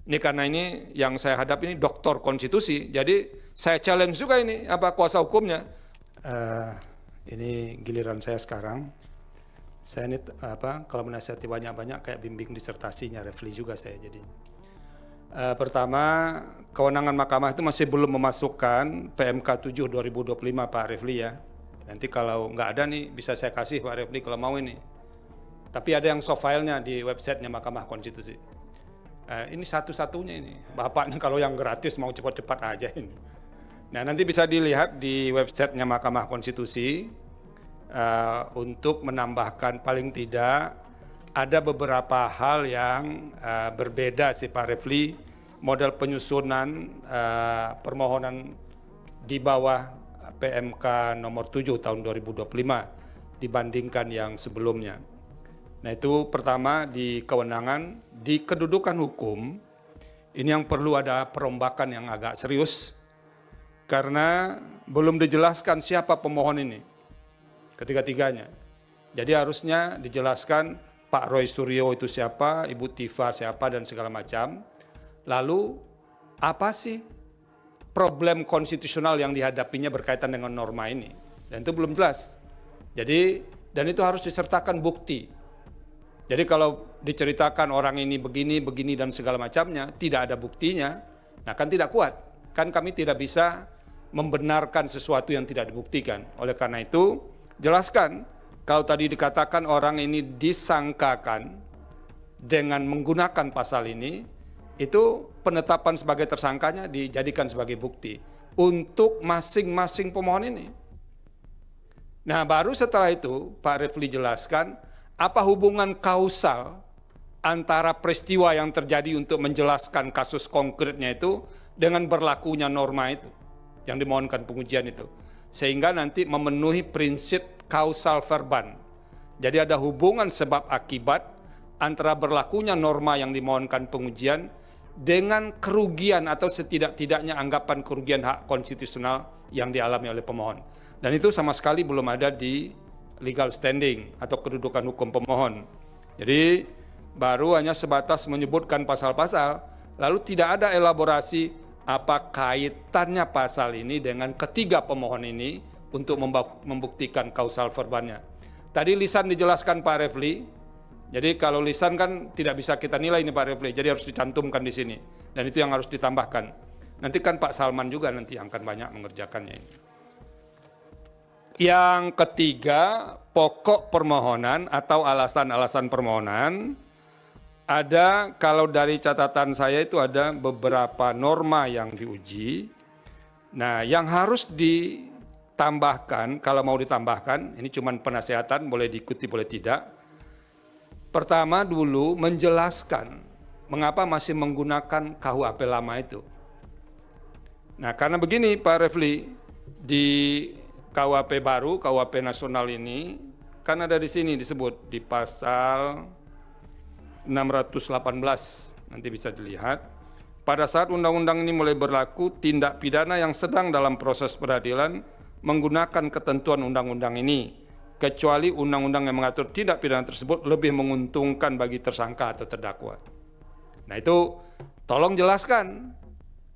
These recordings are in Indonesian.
Ini karena ini yang saya hadapi ini doktor konstitusi, jadi saya challenge juga ini kuasa hukumnya. Ini giliran saya sekarang. Saya ini kalau menasihati banyak-banyak kayak bimbing disertasinya Refli juga saya jadi. Pertama, kewenangan mahkamah itu masih belum memasukkan PMK 7 2025 Pak Refli ya. Nanti kalau nggak ada nih bisa saya kasih Pak Refli kalau mau ini. Tapi ada yang soft filenya di websitenya Mahkamah Konstitusi. Ini satu-satunya ini. Bapaknya kalau yang gratis mau cepat-cepat aja ini. Nah nanti bisa dilihat di websitenya Mahkamah Konstitusi untuk menambahkan paling tidak ada beberapa hal yang berbeda sih Pak Refli, model penyusunan permohonan di bawah PMK nomor 7 tahun 2025 dibandingkan yang sebelumnya. Nah itu pertama di kewenangan, di kedudukan hukum, ini yang perlu ada perombakan yang agak serius, karena belum dijelaskan siapa pemohon ini, ketiga-tiganya. Jadi harusnya dijelaskan Pak Roy Suryo itu siapa, Ibu Tifa siapa, dan segala macam. Lalu apa sih problem konstitusional yang dihadapinya berkaitan dengan norma ini? Dan itu belum jelas. Jadi, dan itu harus disertakan bukti. Jadi kalau diceritakan orang ini begini, begini, dan segala macamnya, tidak ada buktinya, nah kan tidak kuat. Kan kami tidak bisa membenarkan sesuatu yang tidak dibuktikan. Oleh karena itu, jelaskan. Kalau tadi dikatakan orang ini disangkakan dengan menggunakan pasal ini, itu penetapan sebagai tersangkanya dijadikan sebagai bukti untuk masing-masing pemohon ini. Nah baru setelah itu Pak Refli jelaskan apa hubungan kausal antara peristiwa yang terjadi untuk menjelaskan kasus konkretnya itu dengan berlakunya norma itu yang dimohonkan pengujian itu. Sehingga nanti memenuhi prinsip kausal verban. Jadi ada hubungan sebab akibat antara berlakunya norma yang dimohonkan pengujian dengan kerugian atau setidak-tidaknya anggapan kerugian hak konstitusional yang dialami oleh pemohon. Dan itu sama sekali belum ada di legal standing atau kedudukan hukum pemohon. Jadi baru hanya sebatas menyebutkan pasal-pasal, lalu tidak ada elaborasi apa kaitannya pasal ini dengan ketiga pemohon ini untuk membuktikan kausal verbannya. Tadi lisan dijelaskan Pak Refli, jadi kalau lisan kan tidak bisa kita nilai ini Pak Refli, jadi harus dicantumkan di sini. Dan itu yang harus ditambahkan. Nanti kan Pak Salman juga nanti akan banyak mengerjakannya ini. Yang ketiga, pokok permohonan atau alasan-alasan permohonan. Ada, kalau dari catatan saya itu ada beberapa norma yang diuji. Nah, yang harus ditambahkan, kalau mau ditambahkan, ini cuma penasehatan, boleh diikuti, boleh tidak. Pertama dulu menjelaskan mengapa masih menggunakan KUHP lama itu. Nah, karena begini Pak Refli, di KUHP baru, KUHP nasional ini, kan ada di sini disebut di pasal 618, nanti bisa dilihat. Pada saat undang-undang ini mulai berlaku, tindak pidana yang sedang dalam proses peradilan menggunakan ketentuan undang-undang ini, kecuali undang-undang yang mengatur tindak pidana tersebut lebih menguntungkan bagi tersangka atau terdakwa. Nah itu tolong jelaskan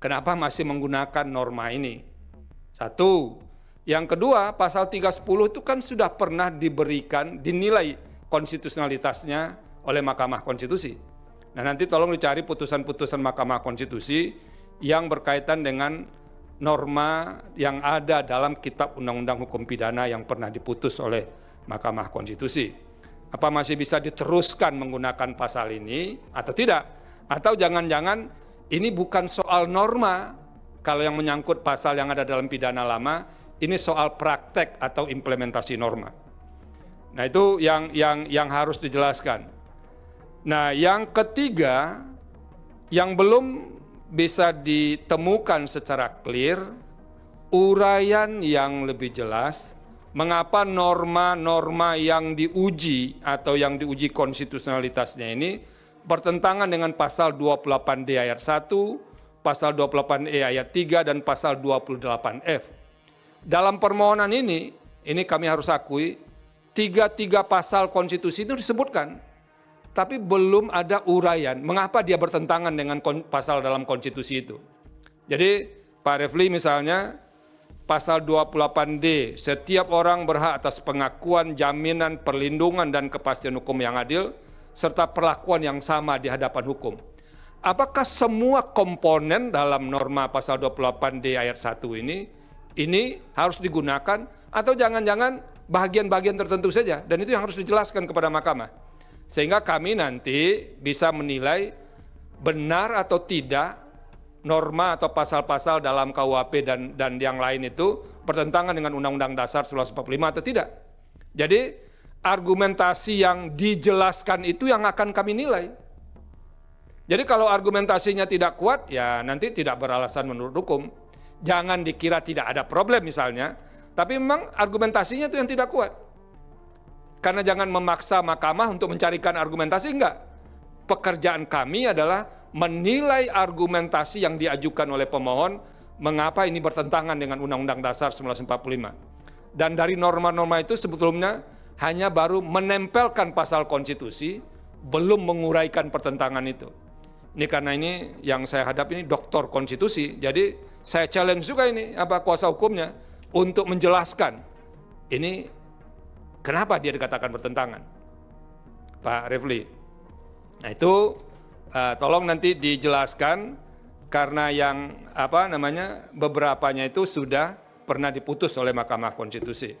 kenapa masih menggunakan norma ini. Satu. Yang kedua, pasal 310 itu kan sudah pernah dinilai konstitusionalitasnya oleh Mahkamah Konstitusi. Nah nanti tolong dicari putusan-putusan Mahkamah Konstitusi yang berkaitan dengan norma yang ada dalam Kitab Undang-Undang Hukum Pidana yang pernah diputus oleh Mahkamah Konstitusi. Apa masih bisa diteruskan menggunakan pasal ini atau tidak? Atau jangan-jangan ini bukan soal norma, kalau yang menyangkut pasal yang ada dalam pidana lama, ini soal praktek atau implementasi norma. Nah itu yang harus dijelaskan. Nah yang ketiga, yang belum bisa ditemukan secara clear, uraian yang lebih jelas, mengapa norma-norma yang diuji atau yang diuji konstitusionalitasnya ini bertentangan dengan pasal 28D ayat 1, pasal 28E ayat 3, dan pasal 28F. Dalam permohonan ini kami harus akui, tiga pasal konstitusi itu disebutkan. tapi belum ada uraian mengapa dia bertentangan dengan pasal dalam konstitusi itu. Jadi Pak Refli misalnya pasal 28D, setiap orang berhak atas pengakuan, jaminan, perlindungan, dan kepastian hukum yang adil, serta perlakuan yang sama di hadapan hukum. Apakah semua komponen dalam norma pasal 28D ayat 1 ini harus digunakan, atau jangan-jangan bagian-bagian tertentu saja, dan itu yang harus dijelaskan kepada mahkamah. Sehingga kami nanti bisa menilai benar atau tidak norma atau pasal-pasal dalam KUHP dan yang lain itu bertentangan dengan Undang-Undang Dasar 1945 atau tidak. Jadi argumentasi yang dijelaskan itu yang akan kami nilai. Jadi kalau argumentasinya tidak kuat, ya nanti tidak beralasan menurut hukum. Jangan dikira tidak ada problem misalnya, tapi memang argumentasinya itu yang tidak kuat. Karena jangan memaksa mahkamah untuk mencarikan argumentasi, enggak. Pekerjaan kami adalah menilai argumentasi yang diajukan oleh pemohon mengapa ini bertentangan dengan Undang-Undang Dasar 1945. Dan dari norma-norma itu sebetulnya hanya baru menempelkan pasal konstitusi, belum menguraikan pertentangan itu. Ini karena ini yang saya hadapi ini doktor konstitusi, jadi saya challenge juga ini kuasa hukumnya untuk menjelaskan ini kenapa dia dikatakan bertentangan, Pak Refli. Nah itu tolong nanti dijelaskan karena yang beberapanya itu sudah pernah diputus oleh Mahkamah Konstitusi.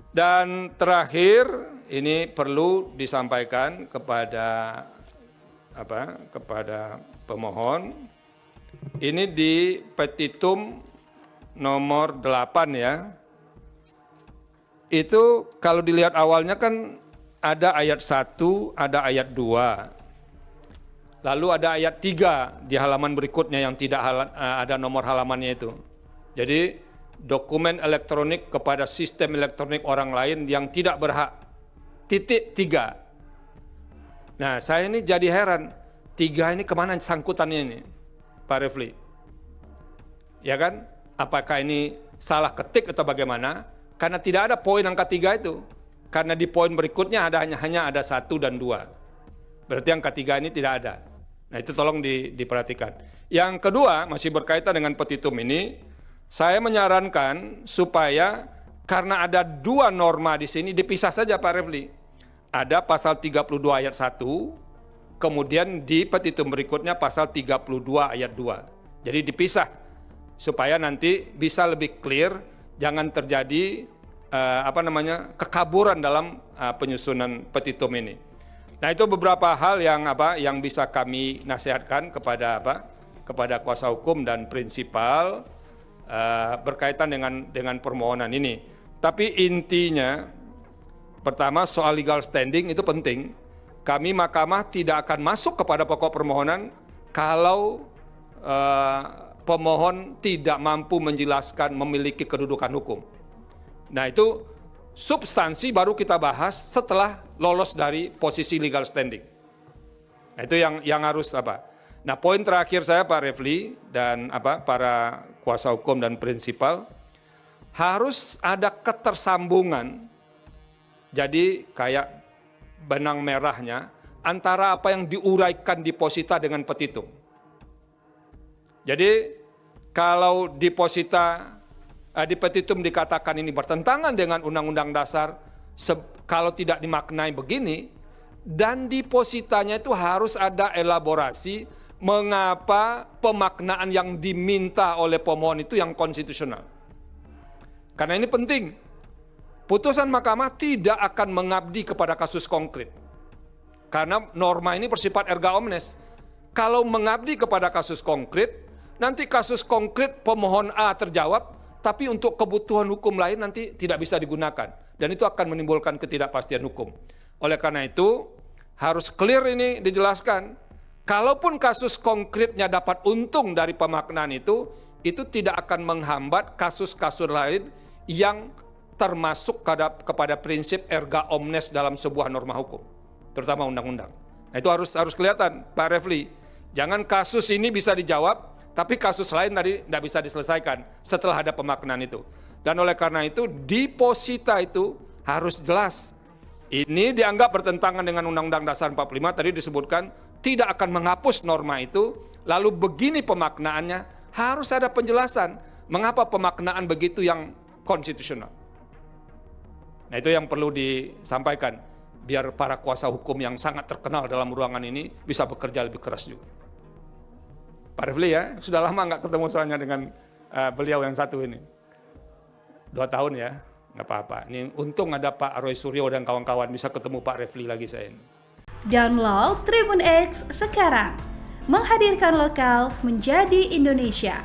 Dan terakhir ini perlu disampaikan kepada pemohon. Ini di petitum nomor 8 ya. Itu kalau dilihat awalnya kan ada ayat 1, ada ayat 2. Lalu ada ayat 3 di halaman berikutnya yang tidak ada nomor halamannya itu. Jadi dokumen elektronik kepada sistem elektronik orang lain yang tidak berhak. Titik 3. Nah saya ini jadi heran. 3 ini kemana sangkutannya ini Pak Refli? Ya kan? Apakah ini salah ketik atau bagaimana? Karena tidak ada poin angka 3 itu. Karena di poin berikutnya hanya ada 1 dan 2. Berarti angka 3 ini tidak ada. Nah itu tolong diperhatikan. Yang kedua masih berkaitan dengan petitum ini, saya menyarankan supaya karena ada 2 norma di sini dipisah saja Pak Refli. Ada pasal 32 ayat 1, kemudian di petitum berikutnya pasal 32 ayat 2. Jadi dipisah supaya nanti bisa lebih clear, jangan terjadi kekaburan dalam penyusunan petitum ini. Nah itu beberapa hal yang bisa kami nasihatkan kepada kuasa hukum dan prinsipal berkaitan dengan permohonan ini. Tapi intinya pertama soal legal standing itu penting. Kami mahkamah tidak akan masuk kepada pokok permohonan kalau pemohon tidak mampu menjelaskan memiliki kedudukan hukum. Nah itu substansi baru kita bahas setelah lolos dari posisi legal standing. Nah, itu yang harus Nah, poin terakhir saya Pak Refli dan para kuasa hukum dan prinsipal, harus ada ketersambungan. Jadi kayak benang merahnya antara apa yang diuraikan di posita dengan petitum. Jadi kalau di posita di petitum dikatakan ini bertentangan dengan Undang-Undang Dasar kalau tidak dimaknai begini, dan di positanya itu harus ada elaborasi mengapa pemaknaan yang diminta oleh pemohon itu yang konstitusional. Karena ini penting. Putusan mahkamah tidak akan mengabdi kepada kasus konkret. Karena norma ini bersifat erga omnes. Kalau mengabdi kepada kasus konkret, nanti kasus konkret pemohon A terjawab, tapi untuk kebutuhan hukum lain nanti tidak bisa digunakan. Dan itu akan menimbulkan ketidakpastian hukum. Oleh karena itu, harus clear ini dijelaskan. Kalaupun kasus konkretnya dapat untung dari pemaknaan itu tidak akan menghambat kasus-kasus lain yang termasuk kepada prinsip erga omnes dalam sebuah norma hukum, terutama undang-undang. Nah, itu harus kelihatan, Pak Refli. Jangan kasus ini bisa dijawab, tapi kasus lain tadi tidak bisa diselesaikan setelah ada pemaknaan itu. Dan oleh karena itu, di posita itu harus jelas Ini dianggap bertentangan dengan Undang-Undang Dasar 45, tadi disebutkan tidak akan menghapus norma itu, lalu begini pemaknaannya, harus ada penjelasan mengapa pemaknaan begitu yang konstitusional. Nah itu yang perlu disampaikan, biar para kuasa hukum yang sangat terkenal dalam ruangan ini bisa bekerja lebih keras juga. Pak Refli ya, sudah lama nggak ketemu soalnya dengan beliau yang satu ini. 2 tahun ya, nggak apa-apa. Ini untung ada Pak Roy Suryo dan kawan-kawan, bisa ketemu Pak Refli lagi saya ini. Download Tribun X sekarang, menghadirkan lokal menjadi Indonesia.